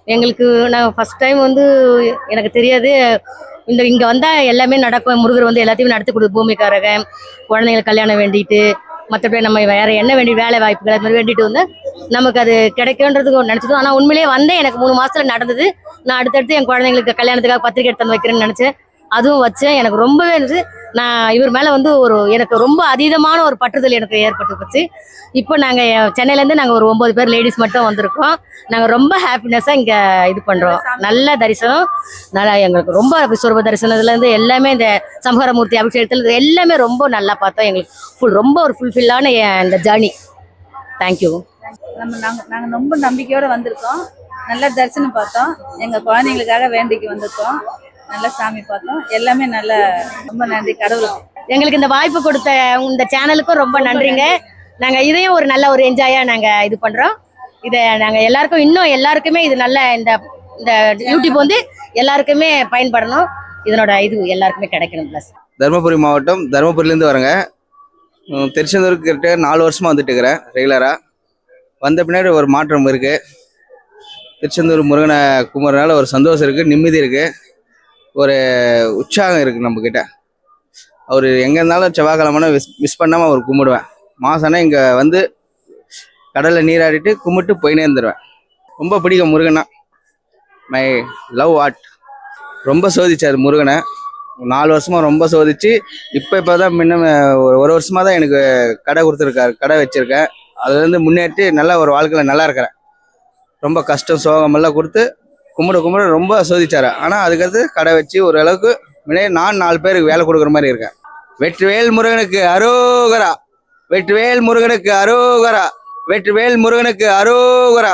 எங்களுக்கு நான் first time வந்து எனக்கு தெரியாது. இங்கே வந்தால் எல்லாமே நடக்கும். முருகர் வந்து எல்லாத்தையுமே நடத்தி கொடுத்து பூமிக்காரகன் குழந்தைங்களுக்கு கல்யாணம் வேண்டிட்டு, மற்றபடி நம்ம வேற என்ன வேண்டி வேலை வாய்ப்புகள் அது மாதிரி வேண்டிட்டு வந்து நமக்கு அது கிடைக்குன்றதுக்கு நினச்சிட்டோம். ஆனால் உண்மையிலேயே வந்தேன். எனக்கு 3 மாசத்துல நடந்தது. நான் அடுத்தடுத்து என் குழந்தைங்களுக்கு கல்யாணத்துக்காக பத்திரிக்கை எடுத்து வந்து வைக்கிறேன்னு நினச்சேன். அதுவும் வச்சேன். எனக்கு ரொம்பவே இருந்துச்சு. நான் இவர் மேலே வந்து எனக்கு ரொம்ப அதீதமான ஒரு பற்றுதல் எனக்கு ஏற்பட்டு போச்சு. இப்போ நாங்கள் சென்னையிலேருந்து நாங்கள் ஒரு 9 பேர் லேடிஸ் மட்டும் வந்திருக்கோம். நாங்கள் ரொம்ப ஹாப்பினஸ்ஸாக இங்கே இது பண்ணுறோம். நல்ல தரிசனம். நல்லா எங்களுக்கு ரொம்ப விஸ்வரூப தரிசனத்துலேருந்து எல்லாமே இந்த சம்ஹாரமூர்த்தி அபிஷேகத்தில் எல்லாமே ரொம்ப நல்லா பார்த்தோம். எங்களுக்கு ரொம்ப ஒரு ஃபுல்ஃபில்லான இந்த ஜேர்னி. தேங்க்யூ. நாங்கள் ரொம்ப நம்பிக்கையோடு வந்திருக்கோம். நல்ல தரிசனம் பார்த்தோம். எங்கள் குழந்தைங்களுக்காக வேண்டிக்கு வந்திருக்கோம். நல்ல சாமி பார்த்தோம். எல்லாமே நல்ல ரொம்ப நன்றி கடவுளுக்கு. எங்களுக்கு இந்த வாய்ப்பு கொடுத்த இந்த சேனலுக்கும் ரொம்ப நன்றிங்க. நாங்கள் இதையும் ஒரு நல்ல ஒரு என்ஜாயாக நாங்கள் இது பண்ணுறோம். இதை நாங்கள் எல்லாருக்கும் இன்னும் எல்லாருக்குமே இது நல்ல இந்த இந்த யூடியூப் வந்து எல்லாருக்குமே பயன்படணும். இதனோட இது எல்லாருக்குமே கிடைக்கணும். ப்ளஸ் தருமபுரி மாவட்டம், தருமபுரியிலேருந்து வரேங்க. திருச்செந்தூருக்கு கிட்ட 4 வருஷமாக வந்துட்டு இருக்கிறேன் ரெகுலராக. வந்த பின்னாடி ஒரு மாற்றம் இருக்குது. திருச்செந்தூர் முருகனை கும்பிட்றதுனால ஒரு சந்தோஷம் இருக்குது, நிம்மதி இருக்குது, ஒரு உற்சாகம் இருக்குது நம்மக்கிட்ட. அவர் எங்கே இருந்தாலும் செவ்வாய்க்கிழமைனா மிஸ் பண்ணாமல் அவர் கும்பிடுவேன். மாதம்னா இங்கே வந்து கடலில் நீராடிட்டு கும்பிட்டு போயினே இருந்துருவேன். ரொம்ப பிடிக்கும் முருகனா. My love art. ரொம்ப சோதிச்சார் முருகனை. 4 வருஷமாக ரொம்ப சோதிச்சு இப்போ தான் ஒரு வருஷமாக தான் எனக்கு கடை கொடுத்துருக்காரு. கடை வச்சுருக்கேன். அதுலேருந்து முன்னேற்றி நல்லா ஒரு வாழ்க்கையில் நல்லா இருக்கிறேன். ரொம்ப கஷ்டம் சோகமெல்லாம் கொடுத்து கும்பிட ரொம்ப சோதிச்சாரு. ஆனால் அதுக்கடுத்து கடை வச்சு ஓரளவுக்கு நான் 4 பேருக்கு வேலை கொடுக்குற மாதிரி இருக்கேன். வெற்றிவேல் முருகனுக்கு அரோகரா. வெற்றிவேல் முருகனுக்கு அரோகரா. வெற்றிவேல் முருகனுக்கு அரோகரா.